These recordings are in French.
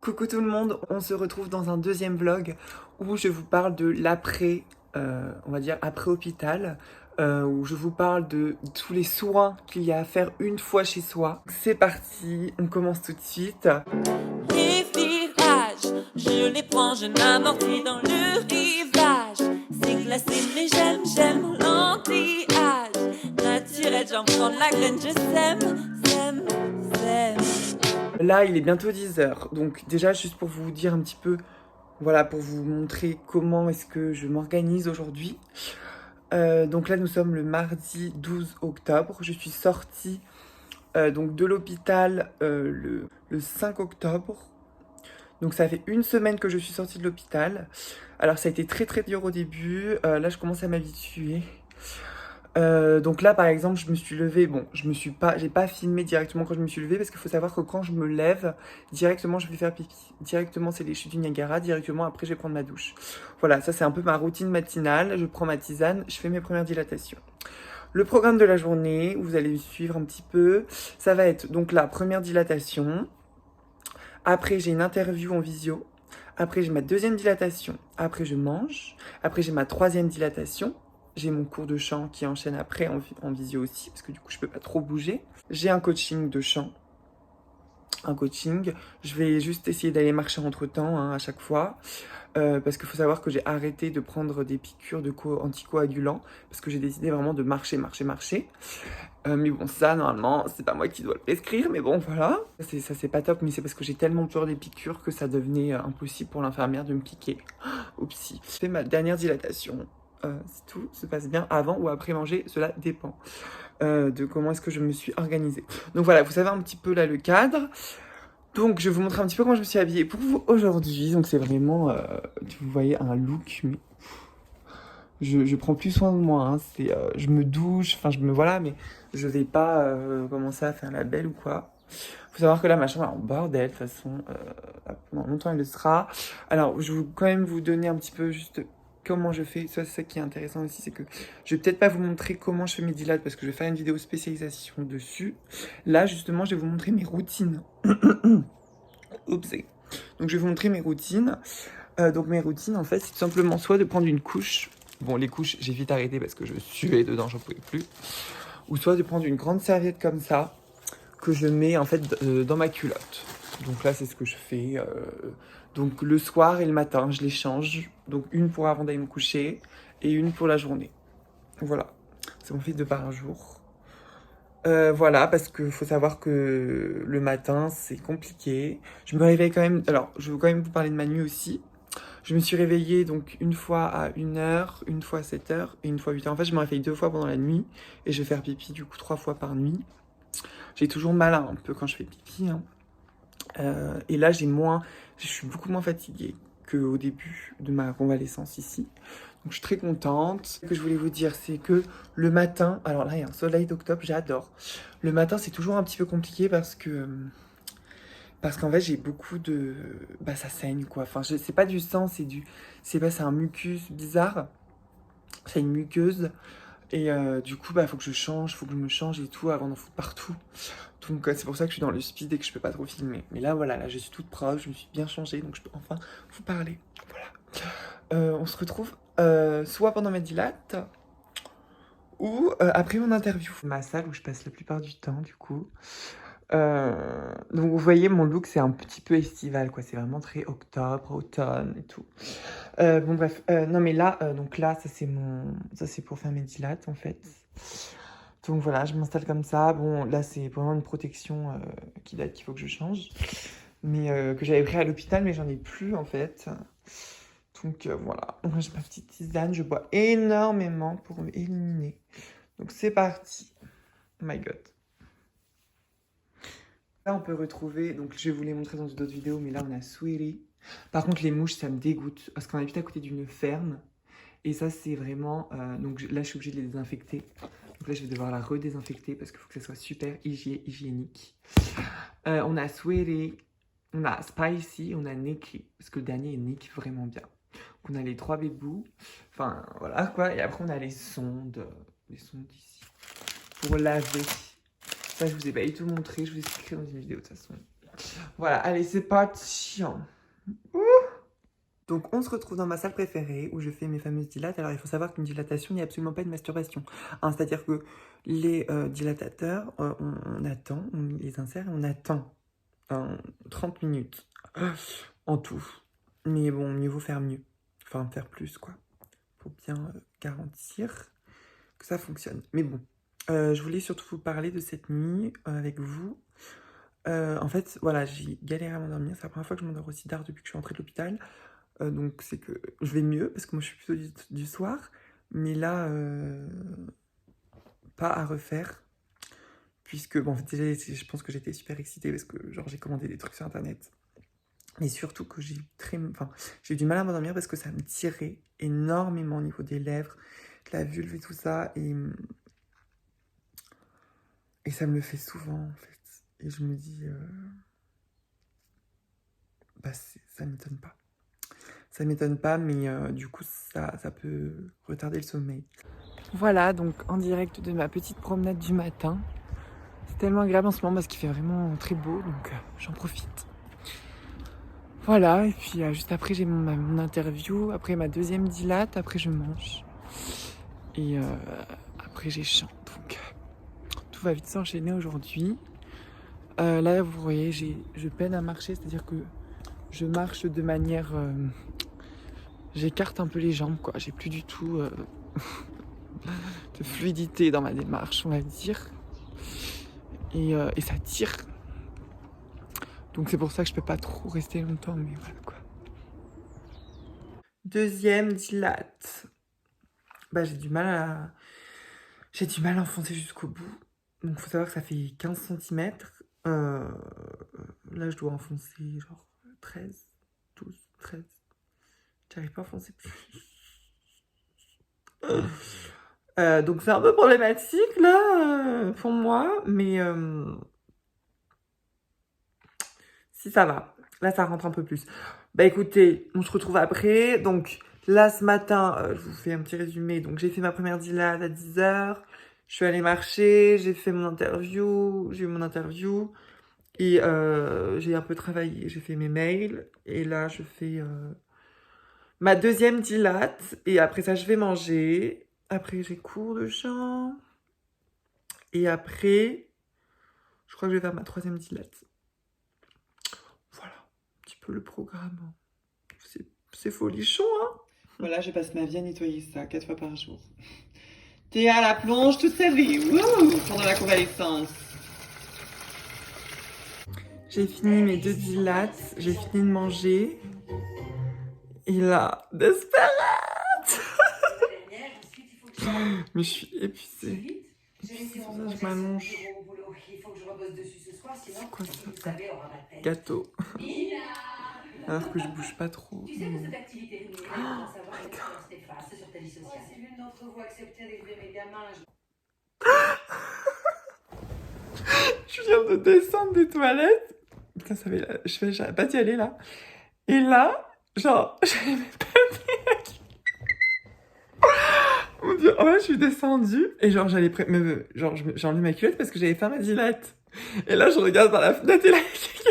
Coucou tout le monde, on se retrouve dans un deuxième vlog où je vous parle de l'après, on va dire après hôpital, où je vous parle de tous les soins qu'il y a à faire une fois chez soi. C'est parti, on commence tout de suite. Les virages, je les prends, je m'amortis dans le rivage. C'est glacé mais j'aime l'anti-âge. Naturel, j'en prends de la graine, je sème. Là, il est bientôt 10 h, donc déjà juste pour vous dire un petit peu, voilà, pour vous montrer comment est-ce que je m'organise aujourd'hui. Donc là, nous sommes le mardi 12 octobre. Je suis sortie donc de l'hôpital le 5 octobre. Donc ça fait une semaine que je suis sortie de l'hôpital. Alors ça a été très très dur au début. Là, je commence à m'habituer. Donc là, par exemple, je me suis levée. Bon, j'ai pas filmé directement quand je me suis levée parce qu'il faut savoir que quand je me lève, directement, je vais faire pipi. Directement, c'est les chutes du Niagara. Directement, après, je vais prendre ma douche. Voilà, ça c'est un peu ma routine matinale. Je prends ma tisane, je fais mes premières dilatations. Le programme de la journée, vous allez suivre un petit peu. Ça va être donc la première dilatation. Après, j'ai une interview en visio. Après, j'ai ma deuxième dilatation. Après, je mange. Après, j'ai ma troisième dilatation. J'ai mon cours de chant qui enchaîne après en visio aussi, parce que du coup, je peux pas trop bouger. J'ai un coaching de chant. Un coaching. Je vais juste essayer d'aller marcher entre temps à chaque fois. Parce qu'il faut savoir que j'ai arrêté de prendre des piqûres de anticoagulants. Parce que j'ai décidé vraiment de marcher. Mais bon, ça, normalement, c'est pas moi qui dois le prescrire, mais bon, voilà. Ça, c'est pas top, mais c'est parce que j'ai tellement peur des piqûres que ça devenait impossible pour l'infirmière de me piquer. Oupsie. Je fais ma dernière dilatation. Si tout se passe bien avant ou après manger, cela dépend de comment est-ce que je me suis organisée. Donc voilà, vous savez un petit peu là le cadre. Donc je vais vous montrer un petit peu comment je me suis habillée pour vous aujourd'hui. Donc c'est vraiment, vous voyez, un look, mais je prends plus soin de moi, hein. Je me douche, enfin je me voilà, mais je vais pas commencer à faire la belle ou quoi. Faut savoir que là ma chambre est en bordel, de toute façon, pendant longtemps elle le sera. Alors je vais quand même vous donner un petit peu juste comment je fais. Ça c'est ça qui est intéressant aussi, c'est que je vais peut-être pas vous montrer comment je fais mes dilates parce que je vais faire une vidéo spécialisation dessus. Là justement je vais vous montrer mes routines. Oups. Donc je vais vous montrer mes routines. Donc mes routines en fait c'est tout simplement soit de prendre une couche. Bon, les couches, j'ai vite arrêté parce que je suais dedans, j'en pouvais plus. Ou soit de prendre une grande serviette comme ça, que je mets en fait dans ma culotte. Donc là, c'est ce que je fais. Donc le soir et le matin, je les change. Donc une pour avant d'aller me coucher et une pour la journée. Voilà. Ça m'en fait 2 par jour. Voilà, parce qu'il faut savoir que le matin, c'est compliqué. Je me réveille quand même. Alors, je veux quand même vous parler de ma nuit aussi. Je me suis réveillée donc une fois à 1 h, une fois à 7 h et une fois à 8 h. En fait, je me réveille 2 fois pendant la nuit et je vais faire pipi du coup 3 fois par nuit. J'ai toujours mal un peu quand je fais pipi, hein. Et là, je suis beaucoup moins fatiguée qu'au début de ma convalescence ici. Donc, je suis très contente. Ce que je voulais vous dire, c'est que le matin, alors là, il y a un soleil d'octobre, j'adore. Le matin, c'est toujours un petit peu compliqué parce qu'en fait, j'ai beaucoup de... Bah, ça saigne, quoi. Enfin, c'est pas du sang, c'est un mucus bizarre. C'est une muqueuse. Et du coup, bah, faut que je me change et tout avant d'en foutre partout. Donc, c'est pour ça que je suis dans le speed et que je peux pas trop filmer. Mais là, voilà, là, je suis toute propre, je me suis bien changée, donc je peux enfin vous parler. Voilà. On se retrouve soit pendant mes dilates ou après mon interview. Ma salle où je passe la plupart du temps, du coup. Donc vous voyez mon look c'est un petit peu estival quoi, c'est vraiment très octobre, automne et tout. Bon bref, non mais là donc là ça c'est pour faire mes dilates en fait. Donc voilà, je m'installe comme ça. Bon là c'est vraiment une protection qui date qu'il faut que je change, mais que j'avais pris à l'hôpital mais j'en ai plus en fait. Donc voilà, donc j'ai ma petite tisane, je bois énormément pour éliminer. Donc c'est parti. Oh my god. Là, on peut retrouver, donc je vais vous les montrer dans d'autres vidéos, mais là, on a Sweetie. Par contre, les mouches, ça me dégoûte, parce qu'on habite à côté d'une ferme. Et ça, c'est vraiment... donc là, je suis obligée de les désinfecter. Donc là, je vais devoir la redésinfecter, parce qu'il faut que ça soit super hygiénique. On a Sweetie, on a Spicy, on a Nicky, parce que le dernier, il nique vraiment bien. Donc on a les 3 bébous, enfin, voilà, quoi. Et après, on a les sondes ici, pour laver. Ça, je vous ai pas du tout montré, je vous expliquerai dans une vidéo de toute façon. Voilà, allez, c'est parti. Donc, on se retrouve dans ma salle préférée où je fais mes fameuses dilates. Alors, il faut savoir qu'une dilatation n'est absolument pas une masturbation. Hein, c'est-à-dire que les dilatateurs, on attend, on les insère et on attend 30 minutes en tout. Mais bon, mieux vaut faire mieux. Enfin, faire plus, quoi. Pour bien garantir que ça fonctionne. Mais bon, je voulais surtout vous parler de cette nuit avec vous. En fait, voilà, j'ai galéré à m'endormir. C'est la première fois que je m'endors aussi tard depuis que je suis rentrée de l'hôpital. Donc c'est que je vais mieux, parce que moi je suis plutôt du soir. Mais là, pas à refaire. Puisque, bon, en fait, déjà, je pense que j'étais super excitée parce que, genre, j'ai commandé des trucs sur Internet. Mais surtout que j'ai eu du mal à m'endormir parce que ça me tirait énormément au niveau des lèvres, de la vulve et tout ça. Et ça me le fait souvent, en fait. Et je me dis, ça m'étonne pas. Ça m'étonne pas, mais du coup, ça peut retarder le sommeil. Voilà, donc en direct de ma petite promenade du matin. C'est tellement agréable en ce moment parce qu'il fait vraiment très beau, donc j'en profite. Voilà, et puis juste après, j'ai mon interview, après ma deuxième dilate, après je mange. Et après, j'ai chante, donc tout va vite s'enchaîner aujourd'hui. Là, vous voyez, je peine à marcher, c'est-à-dire que je marche de manière... j'écarte un peu les jambes, quoi. J'ai plus du tout de fluidité dans ma démarche, on va dire. Et ça tire. Donc c'est pour ça que je peux pas trop rester longtemps, mais voilà, quoi. Deuxième dilate. Bah, j'ai du mal à enfoncer jusqu'au bout. Donc faut savoir que ça fait 15 cm. Là, je dois enfoncer genre 13, 12, 13. J'arrive pas à enfoncer plus. Donc c'est un peu problématique là pour moi, mais si ça va. Là, ça rentre un peu plus. Bah écoutez, on se retrouve après. Donc là, ce matin, je vous fais un petit résumé. Donc j'ai fait ma première dilate à 10h. Je suis allée marcher, j'ai fait mon interview, j'ai eu mon interview. Et j'ai un peu travaillé, j'ai fait mes mails. Et là, je fais ma deuxième dilate. Et après ça, je vais manger. Après, j'ai cours de chant. Et après, je crois que je vais faire ma troisième dilate. Voilà, un petit peu le programme. C'est folichon, hein. Voilà, je passe ma vie à nettoyer ça 4 fois par jour. Théa à la plonge toute sa vie. Wouh, pendant la convalescence. J'ai fini mes 2 dilates. J'ai fini de manger. Et là, Desperate. Mais je suis épuisée. C'est pour ça que je m'allonge. C'est quoi ça? Gâteau. Alors que je bouge pas trop. Tu sais que cette activité rémunérée pour savoir les influences néfastes sur ta vie sociale. C'est l'une d'entre vous accepter d'élever mes gamins. Je viens de descendre des toilettes. Putain, ça fait... J'arrête pas d'y aller là. Et là, genre, j'avais mes papiers. Mon Dieu, en fait, je suis descendue et genre, j'ai enlevé ma culotte parce que j'avais fait ma dilate. Et là, je regarde par la fenêtre et là, il y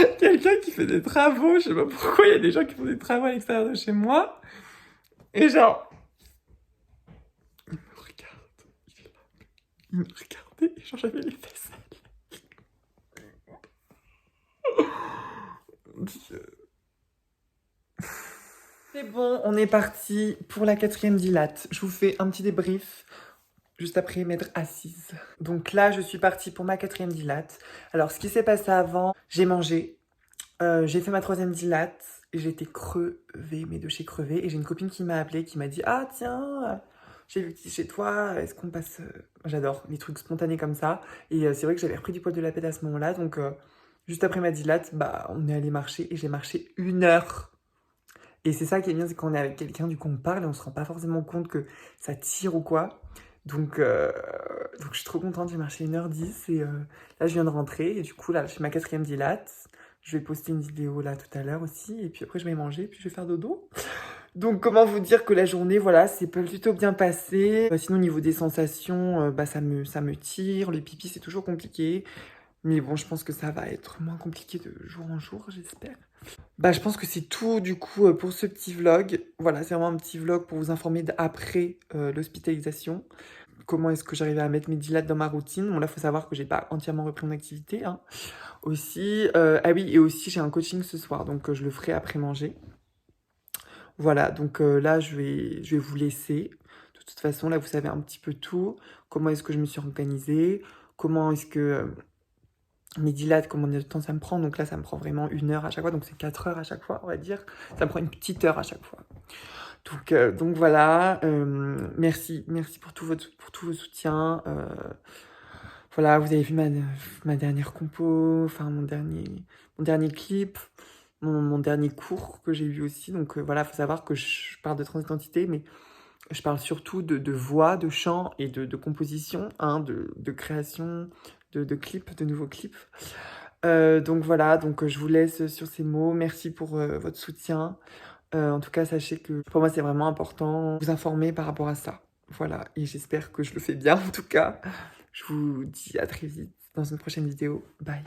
a quelqu'un qui fait des travaux. Je sais pas pourquoi il y a des gens qui font des travaux à l'extérieur de chez moi. Et genre, il me regarde. Il me regardait et genre, j'avais les faisselles. C'est bon, on est parti pour la 4e dilate. Je vous fais un petit débrief juste après m'être assise. Donc là, je suis partie pour ma 4e dilate. Alors, ce qui s'est passé avant, j'ai mangé. J'ai fait ma 3e dilate. Et j'étais crevée, mais de chez crevée. Et j'ai une copine qui m'a appelée, qui m'a dit « Ah tiens, j'ai vu que tu es chez toi, est-ce qu'on passe... » J'adore les trucs spontanés comme ça. Et c'est vrai que j'avais repris du poil de la pète à ce moment-là. Donc, juste après ma dilate, bah, on est allé marcher. Et j'ai marché 1 heure. Et c'est ça qui est bien, c'est quand on est avec quelqu'un, du coup on parle et on se rend pas forcément compte que ça tire ou quoi. Donc je suis trop contente, j'ai marché 1h10 et là je viens de rentrer. Et du coup là je fais ma 4e dilate. Je vais poster une vidéo là tout à l'heure aussi. Et puis après je vais manger, puis je vais faire dodo. Donc comment vous dire que la journée, voilà, c'est plutôt bien passé. Sinon au niveau des sensations, bah, ça me tire, le pipi c'est toujours compliqué. Mais bon, je pense que ça va être moins compliqué de jour en jour, j'espère. Bah, je pense que c'est tout du coup pour ce petit vlog. Voilà, c'est vraiment un petit vlog pour vous informer d'après l'hospitalisation. Comment est-ce que j'arrivais à mettre mes dilates dans ma routine. Bon, là, il faut savoir que j'ai pas entièrement repris mon activité. Hein. Aussi, ah oui, et aussi j'ai un coaching ce soir, donc je le ferai après manger. Voilà, donc là, je vais vous laisser. De toute façon, là, vous savez un petit peu tout. Comment est-ce que je me suis organisée. Comment est-ce que mes dilates, combien de temps ça me prend. Donc là, ça me prend vraiment 1 heure à chaque fois. Donc c'est 4 heures à chaque fois, on va dire. Ça me prend une petite heure à chaque fois. Donc voilà, merci pour tout vos soutiens. Voilà, vous avez vu ma dernière compo, enfin mon dernier clip, mon dernier cours que j'ai vu aussi. Donc voilà, il faut savoir que je parle de transidentité, mais je parle surtout de voix, de chant et de composition, hein, de création de clips, de nouveaux clips. Donc voilà, donc je vous laisse sur ces mots. Merci pour votre soutien. En tout cas, sachez que pour moi, c'est vraiment important de vous informer par rapport à ça. Voilà, et j'espère que je le fais bien en tout cas. Je vous dis à très vite dans une prochaine vidéo. Bye.